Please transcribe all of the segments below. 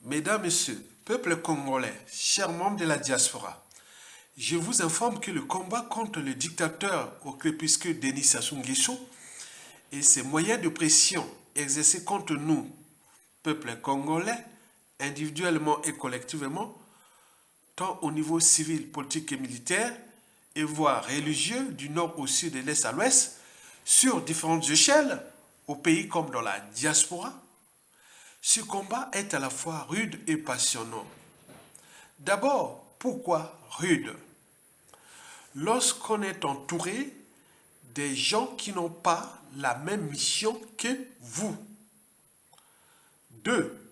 Mesdames, Messieurs, peuple congolais, chers membres de la diaspora, je vous informe que le combat contre le dictateur au crépuscule Denis Sassou Nguesso et ses moyens de pression exercés contre nous, peuple congolais, individuellement et collectivement, tant au niveau civil, politique et militaire, et voire religieux, du nord au sud et de l'est à l'ouest, sur différentes échelles, au pays comme dans la diaspora, ce combat est à la fois rude et passionnant. D'abord, pourquoi rude? Lorsqu'on est entouré des gens qui n'ont pas la même mission que vous. Deux,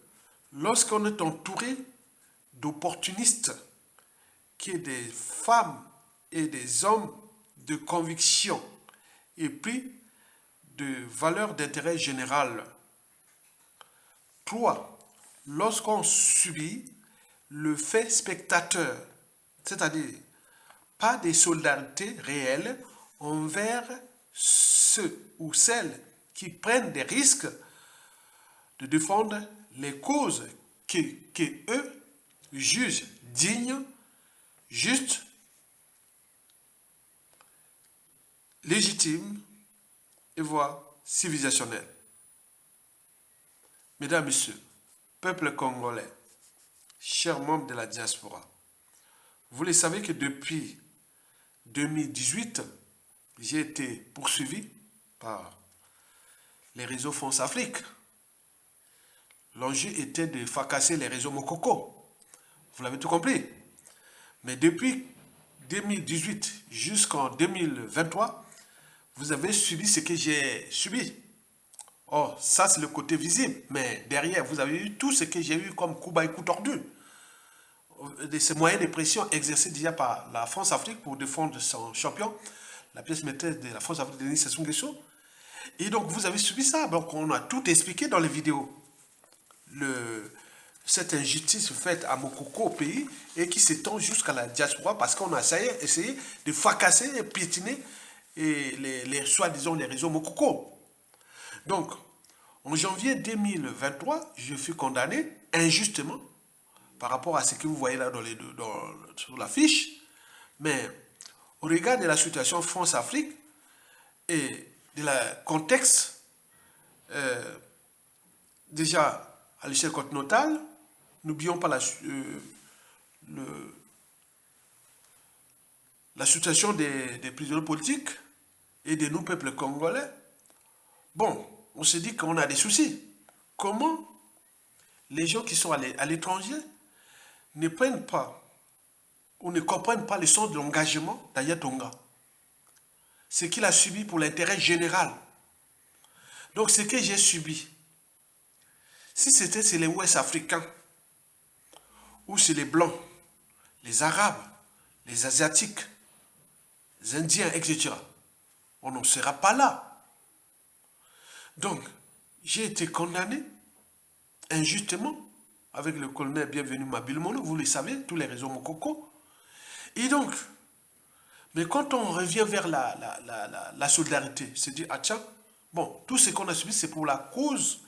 lorsqu'on est entouré d'opportunistes, qui est des femmes et des hommes de conviction et puis de valeurs d'intérêt général. 3. Lorsqu'on subit le fait spectateur, c'est-à-dire pas des solidarités réelles envers ceux ou celles qui prennent des risques de défendre les causes que eux jugent dignes, justes, légitimes et voire civilisationnelles. Mesdames, Messieurs, peuple congolais, chers membres de la diaspora, vous le savez que depuis 2018, j'ai été poursuivi par les réseaux France Afrique. L'enjeu était de fracasser les réseaux Mokoko. Vous l'avez tout compris. Mais depuis 2018 jusqu'en 2023, vous avez subi ce que j'ai subi. Oh, ça c'est le côté visible. Mais derrière, vous avez eu tout ce que j'ai eu comme coup bas et coup tordu. De ces moyens de pression exercés déjà par la France-Afrique pour défendre son champion, la pièce maîtresse de la France-Afrique, Denis Sassou Nguesso. Et donc, vous avez subi ça. Donc, on a tout expliqué dans les vidéos. Cette injustice faite à Mokoko au pays et qui s'étend jusqu'à la diaspora parce qu'on a essayé de fracasser et piétiner les soi-disant les réseaux Mokoko. Donc, en janvier 2023, je fus condamné injustement par rapport à ce que vous voyez là sur la fiche. Mais au regard de la situation France-Afrique et de la contexte, déjà à l'échelle continentale, n'oublions pas la situation des prisonniers politiques et de nos peuples congolais. Bon, on se dit qu'on a des soucis. Comment les gens qui sont à l'étranger ne prennent pas ou ne comprennent pas le sens de l'engagement d'Aya Tonga? Ce qu'il a subi pour l'intérêt général. Donc ce que j'ai subi, si c'était chez les Ouest africains, ou chez les Blancs, les Arabes, les Asiatiques, les Indiens, etc., on n'en sera pas là. Donc, j'ai été condamné injustement avec le colonel Bienvenu Mabile Molo, vous le savez, tous les réseaux Mokoko. Et donc, mais quand on revient vers la solidarité, c'est dire, ah tiens, bon, tout ce qu'on a subi, c'est pour la cause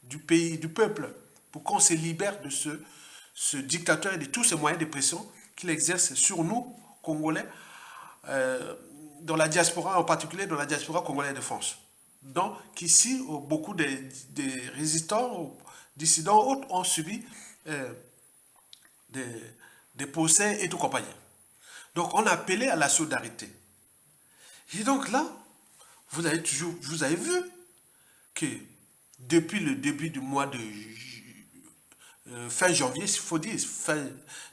du pays, du peuple, pour qu'on se libère de ce dictateur et de tous ces moyens de pression qu'il exerce sur nous, Congolais, dans la diaspora, en particulier dans la diaspora congolaise de France. Donc, ici, beaucoup de résistants, dissidents, autres ont subi des procès et tout compagnie. Donc, on a appelé à la solidarité. Et donc là, vous avez vu que depuis le début du mois de fin janvier, il faut dire,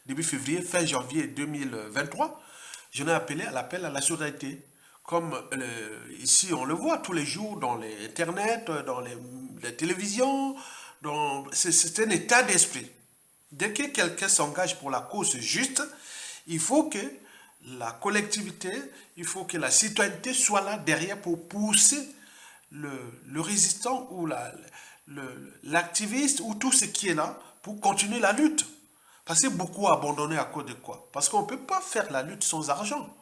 début février, fin janvier 2023, je n'ai appelé à l'appel à la solidarité. Comme ici, on le voit tous les jours dans les Internet, dans les télévisions. C'est un état d'esprit. Dès que quelqu'un s'engage pour la cause juste, il faut que la collectivité, il faut que la citoyenneté soit là derrière pour pousser le résistant ou l'activiste ou tout ce qui est là pour continuer la lutte. Parce que beaucoup ont abandonné à cause de quoi? Parce qu'on ne peut pas faire la lutte sans argent.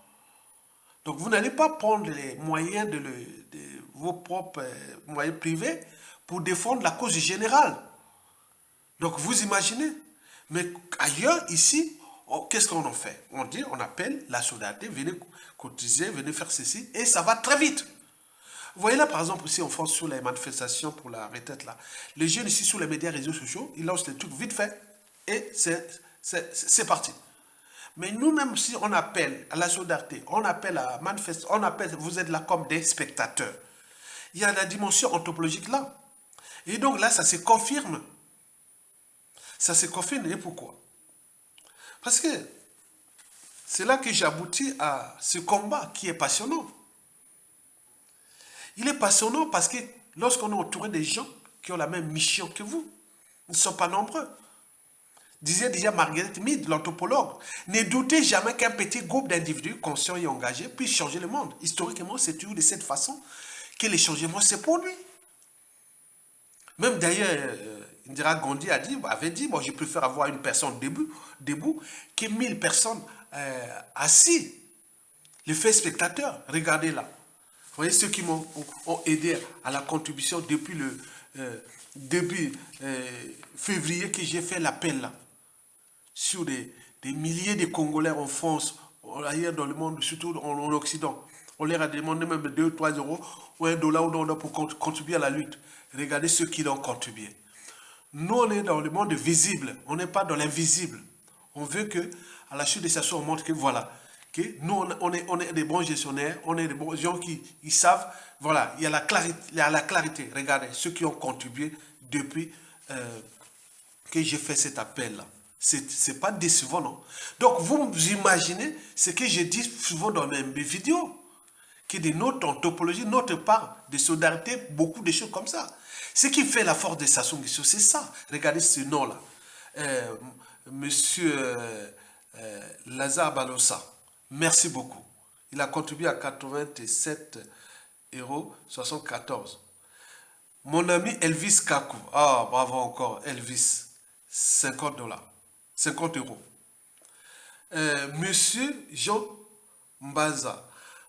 Donc vous n'allez pas prendre les moyens de vos propres moyens privés pour défendre la cause générale. Donc vous imaginez. Mais ailleurs, ici, qu'est-ce qu'on en fait? On dit, on appelle la solidarité, venez cotiser, venez faire ceci, et ça va très vite. Vous voyez là, par exemple, ici en France, sur les manifestations pour la retraite, là, les jeunes ici sur les médias, réseaux sociaux, ils lancent les trucs vite fait, et c'est parti. Mais nous-mêmes, si on appelle à la solidarité, on appelle à manifester, on appelle, vous êtes là comme des spectateurs. Il y a la dimension anthropologique là. Et donc là, ça se confirme. Ça se confirme. Et pourquoi? Parce que c'est là que j'aboutis à ce combat qui est passionnant. Il est passionnant parce que lorsqu'on est entouré des gens qui ont la même mission que vous, ils ne sont pas nombreux. Disait déjà Margaret Mead, l'anthropologue, ne doutez jamais qu'un petit groupe d'individus conscients et engagés puisse changer le monde. Historiquement, c'est toujours de cette façon que les changements se produisent. Même d'ailleurs, Indira Gandhi avait dit, moi je préfère avoir une personne debout que 1000 personnes assises. Les faits spectateurs, regardez là. Vous voyez ceux qui m'ont aidé à la contribution depuis le début février que j'ai fait l'appel là. Sur des milliers de Congolais en France, ailleurs dans le monde, surtout en Occident. On leur a demandé même 2 ou 3 euros ou $1 ou $2 pour contribuer à la lutte. Regardez ceux qui l'ont contribué. Nous, on est dans le monde visible, on n'est pas dans l'invisible. On veut que, à la chute de Sassou, on montre que voilà, que nous, on est des bons gestionnaires, on est des bons gens qui savent, voilà, il y a la clarité. Regardez, ceux qui ont contribué depuis que j'ai fait cet appel-là. C'est pas décevant, non? Donc, vous imaginez ce que je dis souvent dans mes vidéos, que de notre anthropologie, notre part de solidarité, beaucoup de choses comme ça. Ce qui fait la force de Sassou Nguesso, c'est ça. Regardez ce nom-là. Monsieur Lazare Balosa, merci beaucoup. Il a contribué à 87,74 €. Mon ami Elvis Kakou, ah bravo encore, Elvis, 50 $, 50 €. Monsieur Jean Mbaza,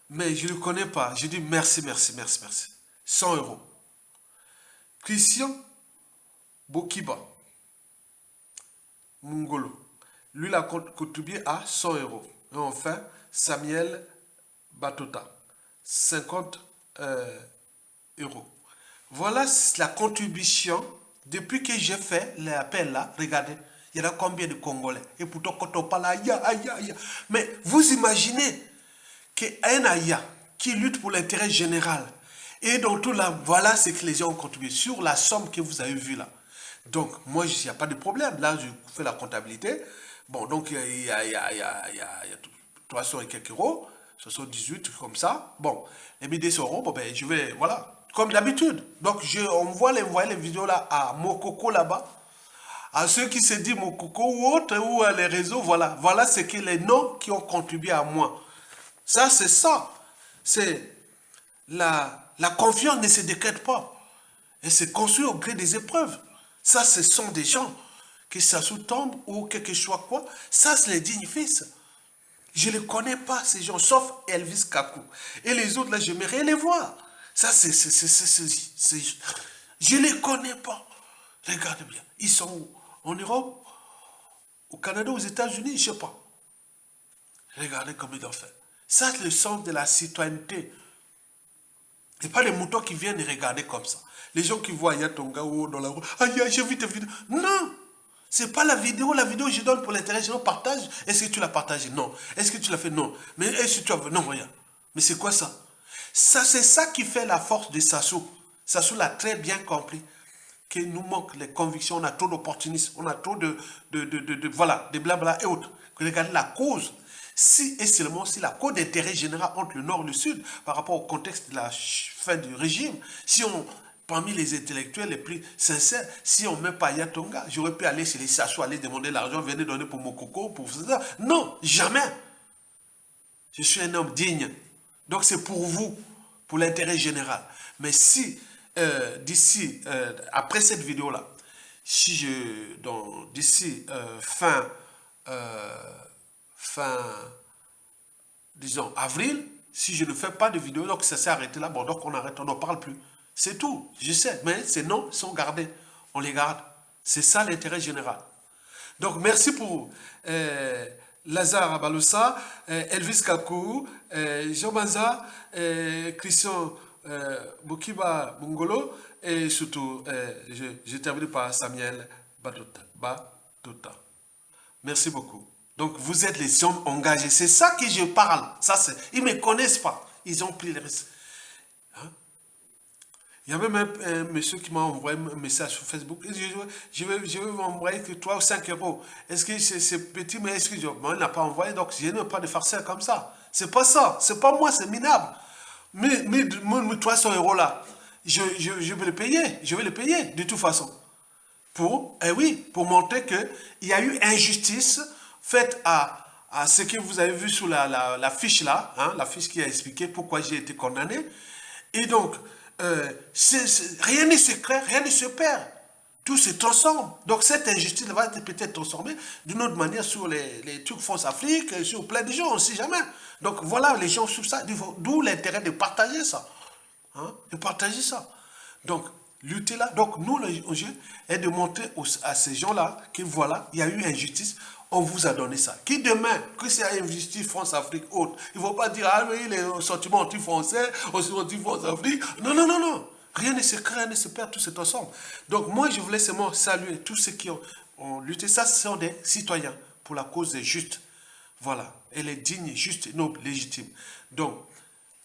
mais je ne le connais pas. Je dis merci, merci, merci, merci. 100 €. Christian Bokiba, Mungolo, lui, il a contribué à 100 €. Et enfin, Samuel Batota, 50 €. Voilà la contribution depuis que j'ai fait l'appel là. Regardez, il y en a combien de Congolais? Et pourtant, quand on parle aïe, aïe, aïe. Mais vous imaginez qu'un Aïa qui lutte pour l'intérêt général, et dans tout là, voilà ce que les gens ont contribué sur la somme que vous avez vue là. Donc, moi, il n'y a pas de problème. Là, je fais la comptabilité. Bon, donc, il y a 300 et quelques euros, 78 comme ça. Bon, les 1200 €, bon, ben, je vais, voilà, comme d'habitude. Donc, on voit les vidéos là à Mokoko là-bas. À ceux qui se disent Mokoko ou autres, ou les réseaux, voilà. Voilà ce que les noms qui ont contribué à moi. Ça, c'est ça. C'est la confiance ne se décrète pas. Elle se construit au gré des épreuves. Ça, ce sont des gens que ça sous-tombe ou quelque chose quoi. Ça, c'est les dignes fils. Je ne les connais pas, ces gens, sauf Elvis Kakou. Et les autres, là, j'aimerais les voir. Ça, je ne les connais pas. Regardez bien. Ils sont où? En Europe? Au Canada? Aux États-Unis? Je ne sais pas. Regardez comme ils ont fait. Ça, c'est le sens de la citoyenneté. Et pas les moutons qui viennent regarder comme ça. Les gens qui voient Yatonga ou dans la rue, aïe, j'ai vu ta vidéo. Non, c'est pas la vidéo je donne pour l'intérêt général, partage. Est-ce que tu l'as partagé? Non. Est-ce que tu l'as fait? Non. Mais est-ce que tu as vu? Non, rien. Mais c'est quoi ça? Ça, c'est ça qui fait la force de Sassou. Sassou l'a très bien compris. Qu'il nous manque les convictions, on a trop d'opportunisme, on a trop voilà, de blabla et autres. Regardez la cause. Si et seulement si la cause d'intérêt général entre le Nord et le Sud, par rapport au contexte de la fin du régime, si on, parmi les intellectuels les plus sincères, si on ne met pas Yatonga, j'aurais pu aller chez les Sassou, aller demander l'argent, venir donner pour mon coco, pour ça. Non, jamais. Je suis un homme digne. Donc c'est pour vous, pour l'intérêt général. Mais si, d'ici, après cette vidéo-là, si d'ici disons, avril, si je ne fais pas de vidéo, donc ça s'est arrêté là, bon, donc on arrête, on n'en parle plus. C'est tout, je sais, mais ces noms sont gardés, on les garde. C'est ça l'intérêt général. Donc, merci pour Lazare Abalosa, Elvis Kakou, Jean Banza, Christian Bokiba Mungolo, et surtout, je termine par Samuel Batota. Merci beaucoup. Donc, vous êtes les hommes engagés. C'est ça que je parle. Ils ne me connaissent pas. Ils ont pris les risques. Hein? Il y a même un monsieur qui m'a envoyé un message sur Facebook. Je vais vous envoyer que 3 ou 5 euros. Est-ce que c'est petit, mais est-ce que il n'a pas envoyé, donc je n'ai pas de farceur comme ça. C'est pas ça. C'est pas moi, c'est minable. Mais 300 euros là, je vais les payer. Je vais les payer de toute façon. Pour montrer qu'il y a eu injustice faite à ce que vous avez vu sur la fiche là, hein, la fiche qui a expliqué pourquoi j'ai été condamné. Et donc, rien ne se crée, rien ne se perd. Tout se transforme. Donc cette injustice va être peut-être transformée d'une autre manière sur les trucs France Afrique, sur plein de gens, on ne sait jamais. Donc voilà, les gens sur ça, d'où l'intérêt de partager ça. Hein, de partager ça. Donc, lutter là. Donc nous, l'enjeu est de montrer à ces gens-là que voilà, il y a eu injustice. On vous a donné ça. Qui demain, que c'est injustice France-Afrique autre, il ne faut pas dire, ah oui, les sentiments anti-français, anti-France-Afrique. Non, non, non, non. Rien ne se crée, rien ne se perd, tout se transforme. Donc moi, je voulais seulement saluer tous ceux qui ont lutté. Ça, ce sont des citoyens pour la cause des justes. Voilà. Elle est digne, juste, noble, légitime. Donc,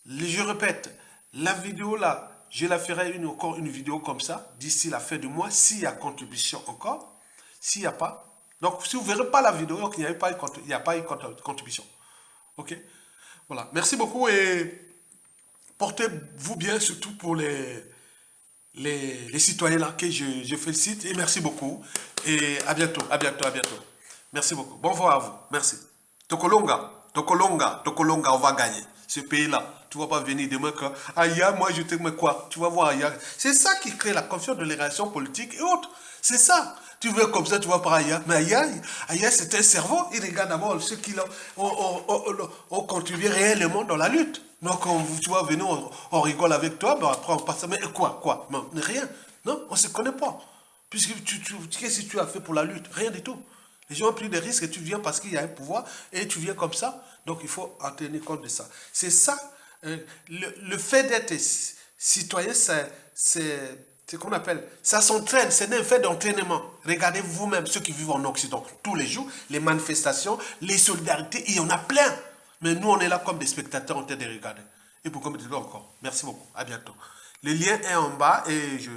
je répète, la vidéo là, je la ferai encore une vidéo comme ça, d'ici la fin du mois, s'il y a contribution encore. S'il n'y a pas, donc, si vous ne verrez pas la vidéo, donc il n'y a pas eu contribution. Ok? Voilà. Merci beaucoup et portez-vous bien, surtout pour les citoyens là que je félicite. Et merci beaucoup. Et à bientôt, à bientôt, à bientôt. Merci beaucoup. Bon vent à vous. Merci. Tokolonga, Tokolonga, Tokolonga, on va gagner. Ce pays-là. Tu ne vas pas venir demain que Aya, moi je te mets quoi? Tu vas voir Aya. C'est ça qui crée la confiance de les relations politiques et autres. C'est ça. Tu veux comme ça, tu vas par Aya. Mais Aya c'est un cerveau. Il regarde d'abord ceux qui ont contribué réellement dans la lutte. Donc, tu vas venir, on rigole avec toi, mais après on passe. Mais quoi? Non, rien. Non, on ne se connaît pas. Puisque qu'est-ce que tu as fait pour la lutte? Rien du tout. Les gens ont pris des risques et tu viens parce qu'il y a un pouvoir et tu viens comme ça. Donc, il faut en tenir compte de ça. C'est ça. Le fait d'être citoyen, c'est qu'on appelle, ça s'entraîne, c'est un fait d'entraînement. Regardez vous-même, ceux qui vivent en Occident, tous les jours, les manifestations, les solidarités, il y en a plein. Mais nous, on est là comme des spectateurs en train de regarder. Et pour comme je dis encore, merci beaucoup, à bientôt. Le lien est en bas et je